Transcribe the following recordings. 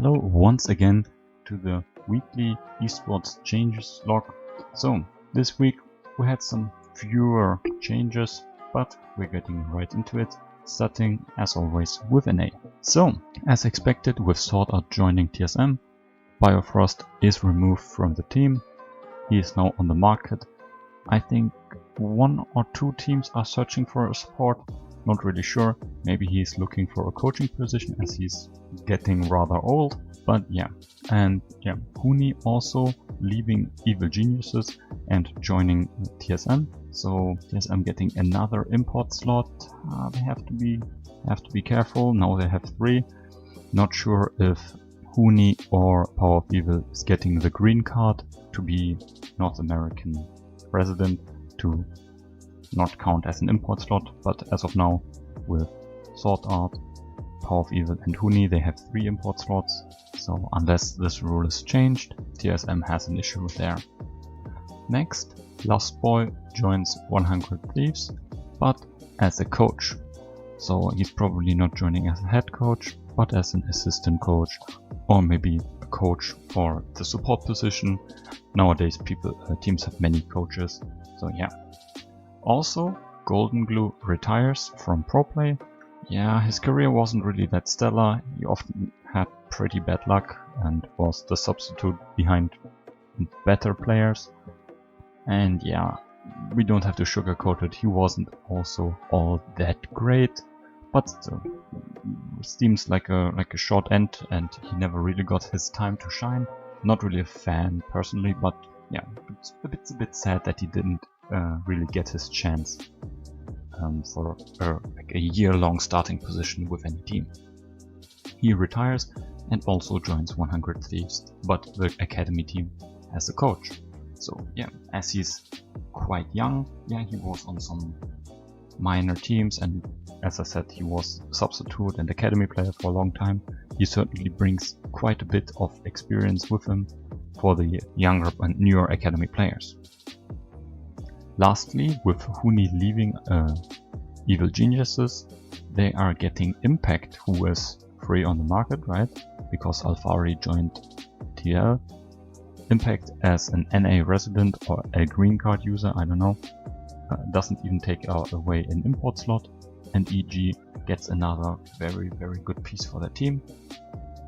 Hello once again to the weekly esports changes log. So this week we had some fewer changes, but we're getting right into it, starting as always with an A. So as expected, with Sword Art joining TSM, Biofrost is removed from the team. He is now on the market. I think one or two teams are searching for a support. Not really sure. Maybe he's looking for a coaching position as he's getting rather old. But yeah. And yeah, Huni also leaving Evil Geniuses and joining TSM. So TSM getting another import slot. They have to be careful. Now they have 3. Not sure if Huni or Power of Evil is getting the green card to be North American resident to not count as an import slot, but as of now, with Sword Art, Power of Evil and Huni, they have 3 import slots, so unless this rule is changed, TSM has an issue there. Next, Lost Boy joins 100 Thieves, but as a coach. So he's probably not joining as a head coach, but as an assistant coach, or maybe a coach for the support position. Nowadays teams have many coaches, so yeah. Also, Golden Glue retires from pro play. Yeah, his career wasn't really that stellar. He often had pretty bad luck and was the substitute behind better players. And yeah, we don't have to sugarcoat it, he wasn't also all that great, but still, seems like a short end and he never really got his time to shine. Not really a fan personally, but yeah, it's a bit sad that he didn't really get his chance for a year-long starting position with any team. He retires and also joins 100 Thieves, but the academy team as a coach. So yeah, as he's quite young, yeah, he was on some minor teams, and as I said, he was substitute and academy player for a long time. He certainly brings quite a bit of experience with him for the younger and newer academy players. Lastly, with Huni leaving Evil Geniuses, they are getting Impact, who is free on the market, right? Because Alfari joined TL. Impact as an NA resident or a green card user, I don't know. Doesn't even take away an import slot, and EG gets another very good piece for their team.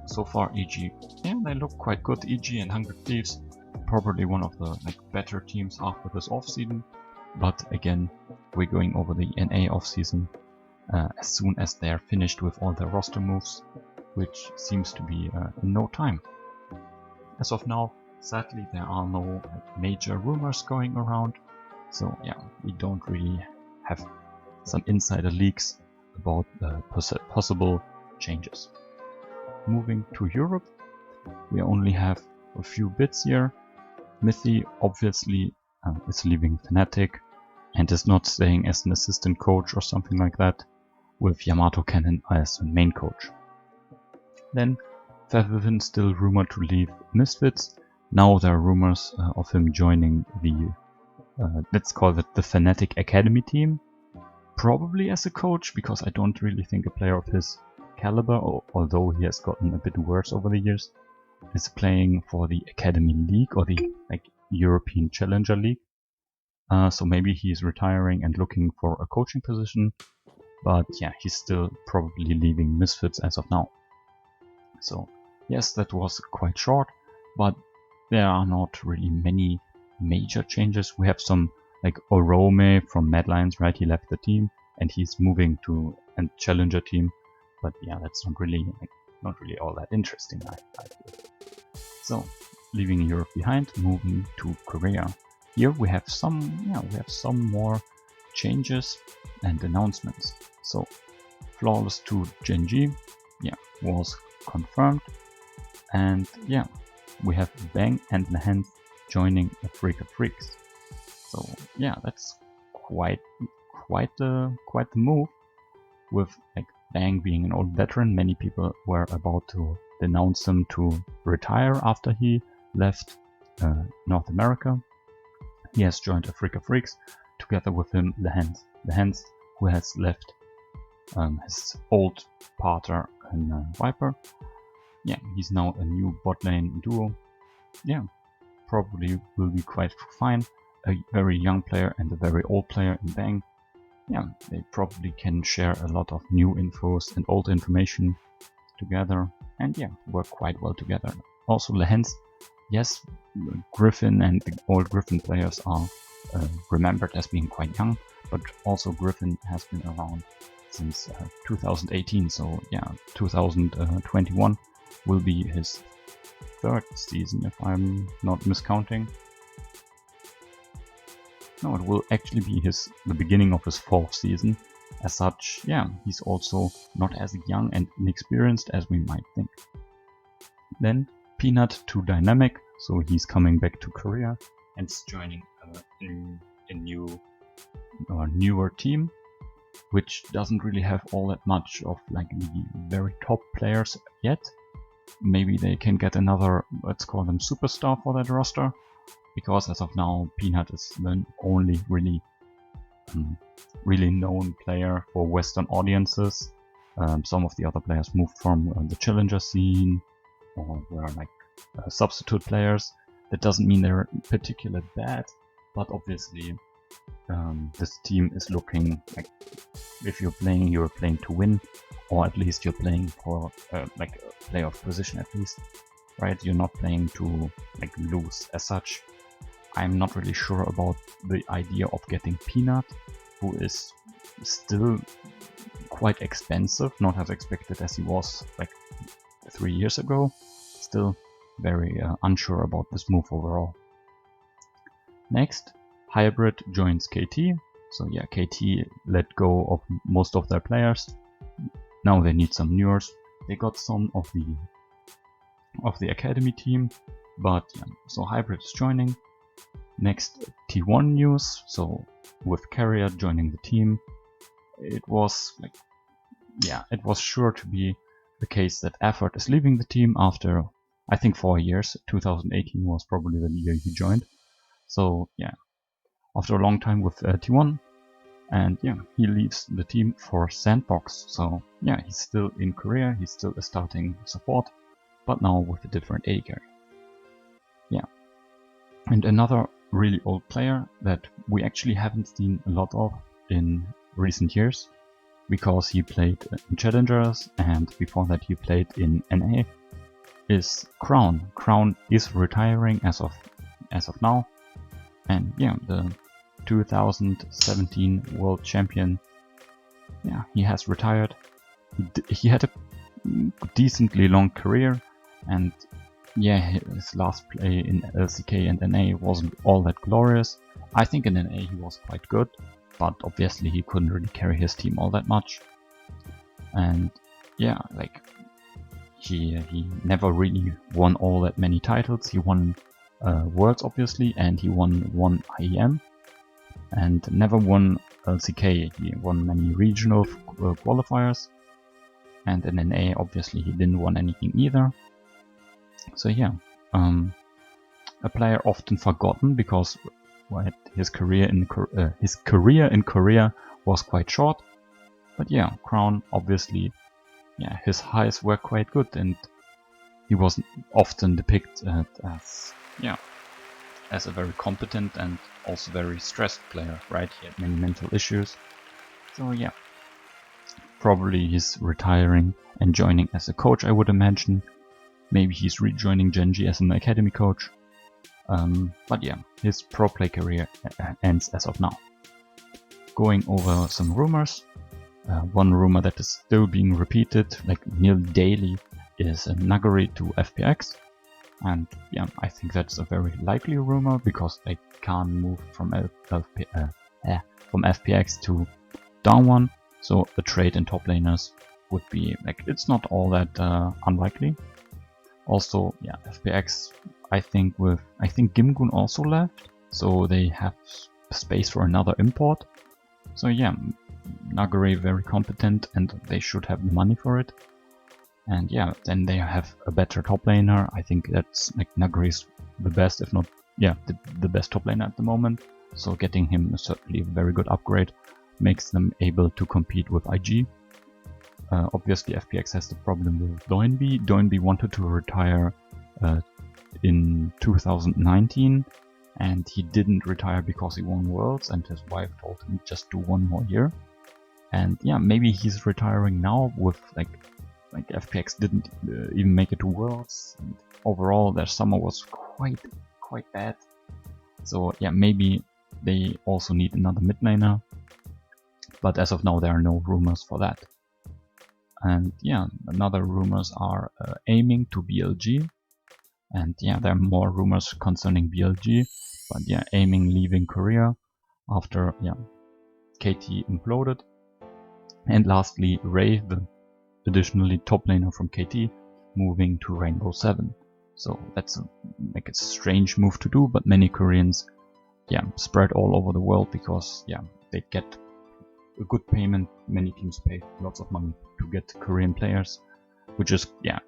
So far EG, yeah, they look quite good. EG and 100 Thieves, probably one of the better teams after this off-season, but again, we're going over the NA off-season as soon as they're finished with all their roster moves, which seems to be in no time. As of now, sadly, there are no major rumors going around, so yeah, we don't really have some insider leaks about possible changes. Moving to Europe, we only have a few bits here. Mithy obviously is leaving Fnatic and is not staying as an assistant coach or something like that, with Yamato Cannon as a main coach. Then Featherwin still rumored to leave Misfits. Now there are rumors of him joining the, let's call it the Fnatic Academy team. Probably as a coach, because I don't really think a player of his caliber, although he has gotten a bit worse over the years, is playing for the Academy League or the European Challenger League. So maybe he's retiring and looking for a coaching position, but yeah, he's still probably leaving Misfits as of now. So yes, that was quite short, but there are not really many major changes. We have some Orome from Mad Lions, right? He left the team and he's moving to a challenger team, but yeah, that's not really all that interesting, I feel. So leaving Europe behind, moving to Korea. Here we have some more changes and announcements. So Flawless 2 Genji, yeah, was confirmed, and yeah, we have Bang and Nahant joining Africa Freaks. So yeah, that's quite the move. With Bang being an old veteran, many people were about to denounce him to retire after he left North America. He has joined Africa Freaks, together with him the Hans, who has left his old partner in Viper. yeah, he's now a new bot lane duo. Yeah, probably will be quite fine. A very young player and a very old player in Bang. Yeah, they probably can share a lot of new infos and old information together, and yeah, work quite well together. Also, hence, yes, Griffin and the old Griffin players are remembered as being quite young, but also Griffin has been around since 2018, so yeah, 2021 will be his third season, if I'm not miscounting. No, it will actually be the beginning of his fourth season. As such, yeah, he's also not as young and inexperienced as we might think. Then Peanut to Dynamic, so he's coming back to Korea and joining a newer team, which doesn't really have all that much of like the very top players yet. Maybe they can get another, let's call them superstar for that roster, because as of now Peanut is the only really known player for Western audiences. Some of the other players moved from the challenger scene or were like substitute players. That doesn't mean they're particularly bad, but obviously this team is looking like, if you're playing to win, or at least you're playing for like a playoff position at least, right? You're not playing to like lose as such. I'm not really sure about the idea of getting Peanut, who is still quite expensive, not as expected as he was like 3 years ago. Still very unsure about this move overall. Next, Hybrid joins KT. So yeah, KT let go of most of their players. Now they need some newers. They got some of the academy team, but yeah, so Hybrid is joining. Next, T1 news. So with Carrier joining the team, it was like, yeah, it was sure to be the case that Effort is leaving the team after, I think, 4 years. 2018 was probably the year he joined. So yeah, after a long time with T1, and yeah, he leaves the team for Sandbox. So yeah, he's still in Korea, he's still a starting support, but now with a different AD carry. Yeah, and another really old player that we actually haven't seen a lot of in recent years, because he played in Challengers and before that he played in NA, is Crown. Crown is retiring as of now, and yeah, the 2017 world champion, yeah, he has retired. He had a decently long career, and yeah, his last play in LCK and NA wasn't all that glorious. I think in NA he was quite good, but obviously he couldn't really carry his team all that much. And yeah, like he never really won all that many titles. He won Worlds obviously, and he won one IEM, and never won LCK. He won many regional qualifiers, and in NA obviously he didn't win anything either. So yeah, a player often forgotten because his career in Korea was quite short. But yeah, Crown obviously, yeah, his highs were quite good, and he was often depicted as a very competent and also very stressed player, right? He had many mental issues. So yeah, probably he's retiring and joining as a coach, I would imagine. Maybe he's rejoining Genji as an academy coach. But yeah, his pro play career ends as of now. Going over some rumors. One rumor that is still being repeated like nearly daily is Nagori to FPX. And yeah, I think that's a very likely rumor because they can't move from FPX to down one. So a trade in top laners would be like, it's not all that unlikely. Also, yeah, FPX, I think Gimgun also left, so they have space for another import. So yeah, Nagori very competent, and they should have the money for it. And yeah, then they have a better top laner. I think that's like Nagori's the best, if not, yeah, the best top laner at the moment. So getting him is certainly a very good upgrade, makes them able to compete with IG. obviously FPX has the problem with Doinby. Doinby wanted to retire in 2019, and he didn't retire because he won Worlds, and his wife told him just do one more year. And yeah, maybe he's retiring now with like FPX didn't even make it to Worlds, and overall their summer was quite bad. So yeah, maybe they also need another mid laner, but as of now there are no rumors for that. And yeah, another rumors are aiming to BLG, and yeah, there are more rumors concerning BLG, but yeah, aiming leaving Korea after KT imploded. And lastly, Ray, the additionally top laner from KT, moving to Rainbow 7. So that's a strange move to do, but many Koreans spread all over the world because they get a good payment. Many teams pay lots of money to get Korean players, which is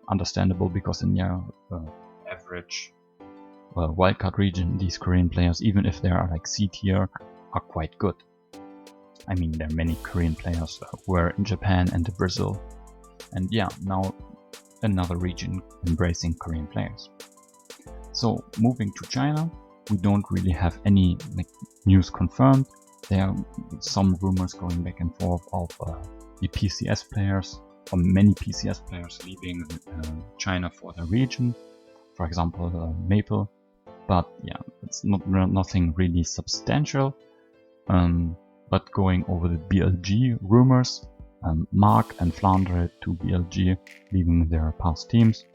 understandable because in average wildcard region, these Korean players, even if they are like C tier, are quite good. I mean, there are many Korean players who are in Japan and Brazil, and now another region embracing Korean players. So moving to China, we don't really have any news confirmed. There are some rumors going back and forth of the PCS players, or many PCS players leaving China for the region. For example, Maple, but it's nothing really substantial. But going over the BLG rumors, Mark and Flandre to BLG, leaving their past teams.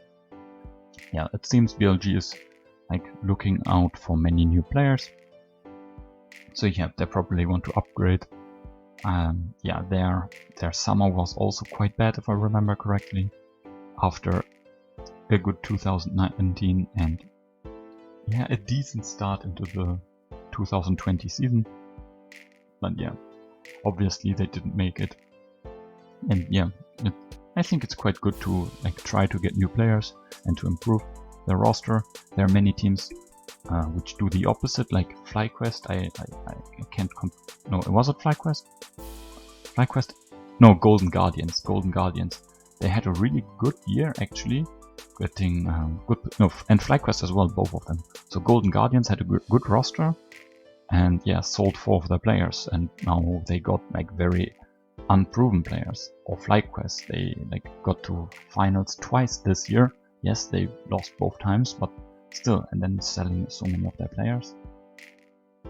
It seems BLG is looking out for many new players. So they probably want to upgrade. Their summer was also quite bad, if I remember correctly, after a good 2019 and a decent start into the 2020 season. But obviously they didn't make it. And I think it's quite good to try to get new players and to improve their roster. There are many teams which do the opposite, like FlyQuest. I can't no, was it FlyQuest? FlyQuest? No, Golden Guardians. Golden Guardians. They had a really good year actually, getting and FlyQuest as well, both of them. So Golden Guardians had a good roster, and sold 4 of their players, and now they got very unproven players. Or FlyQuest, they got to finals twice this year. Yes, they lost both times, but still, and then selling so many of their players.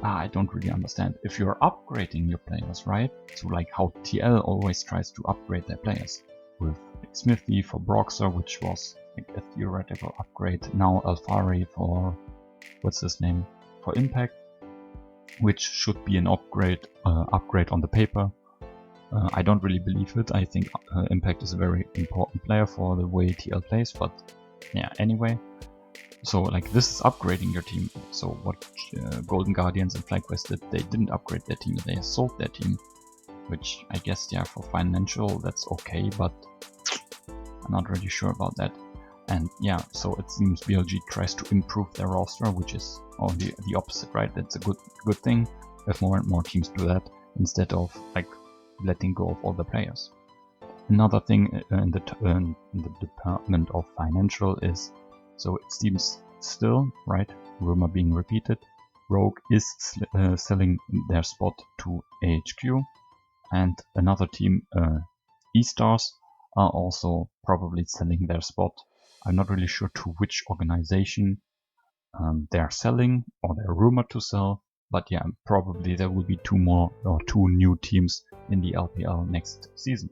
I don't really understand. If you're upgrading your players, right? So how TL always tries to upgrade their players with Smithy for Broxer, which was a theoretical upgrade. Now Alfari for what's his name? For Impact, which should be an upgrade on the paper. I don't really believe it. I think Impact is a very important player for the way TL plays, but anyway. So this is upgrading your team. So what Golden Guardians and FlyQuest did, they didn't upgrade their team, they sold their team. Which I guess for financial that's okay, but I'm not really sure about that. And so it seems BLG tries to improve their roster, which is the opposite, right? That's a good thing if more and more teams do that, instead of letting go of all the players. Another thing in the department of financial is, so it seems still, right, rumor being repeated, Rogue is selling their spot to AHQ, and another team, eStars, are also probably selling their spot. I'm not really sure to which organization they're selling, or they're rumored to sell, but probably there will be 2 new teams in the LPL next season.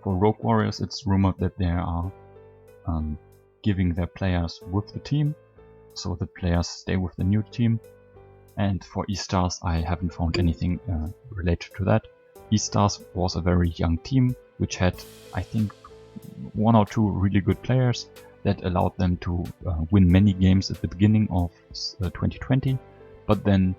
For Rogue Warriors, it's rumored that they are giving their players with the team, so the players stay with the new team. And for eStars, I haven't found anything related to that. eStars was a very young team, which had, I think, 1 or 2 really good players that allowed them to win many games at the beginning of 2020. But then,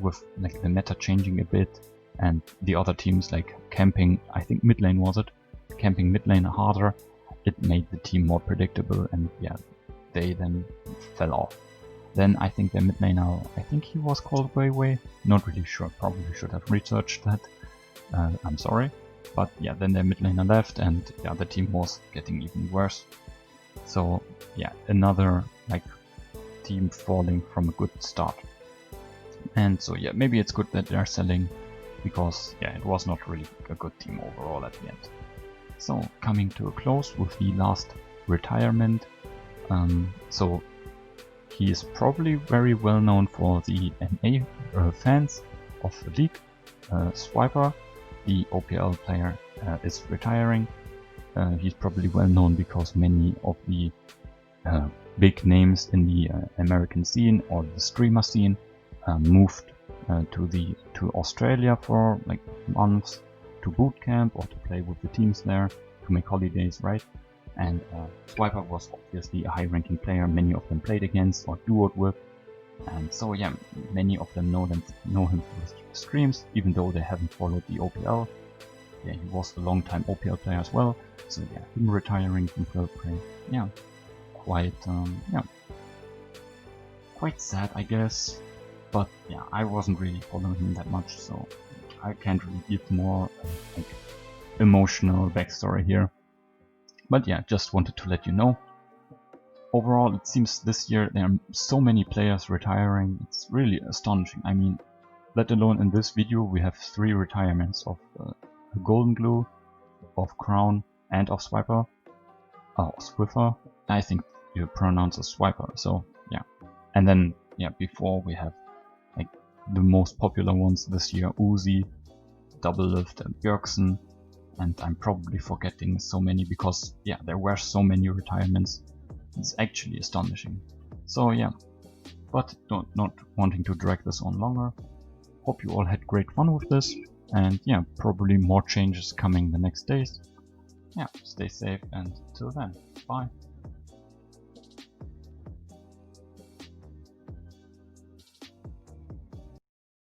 with the meta changing a bit, and the other teams camping, I think mid lane was it, camping mid lane harder, it made the team more predictable, and they then fell off. Then I think their mid laner, I think he was called Weiwei, not really sure, probably should have researched that, I'm sorry. But yeah, then their mid laner left and the other team was getting even worse. So yeah, another like team falling from a good start. And so yeah, maybe it's good that they're selling, because yeah, it was not really a good team overall at the end. So coming to a close with the last retirement. So he is probably very well known for the NA fans of the league. Swiper, the OPL player, is retiring. He's probably well known because many of the big names in the American scene or the streamer scene moved to Australia for like months to boot camp or to play with the teams there, to make holidays, right? And Swiper was obviously a high-ranking player many of them played against or duoed with. And so yeah, many of them know him through streams, even though they haven't followed the OPL. Yeah, he was a long-time OPL player as well. So yeah, him retiring from Pro Play, yeah, quite sad, I guess. But yeah, I wasn't really following him that much, so I can't really give more like emotional backstory here. But yeah, just wanted to let you know. Overall, it seems this year there are so many players retiring. It's really astonishing. I mean, let alone in this video we have 3 retirements of Golden Glue, of Crown, and of Swiper. Swiffer. I think you pronounce it Swiper, so yeah. And then yeah, before we have like the most popular ones this year: Uzi, Doublelift, and Bjergsen. And I'm probably forgetting so many because yeah, there were so many retirements. It's actually astonishing. So yeah, but not wanting to drag this on longer. Hope you all had great fun with this, and yeah, probably more changes coming the next days. Yeah, stay safe and till then, bye.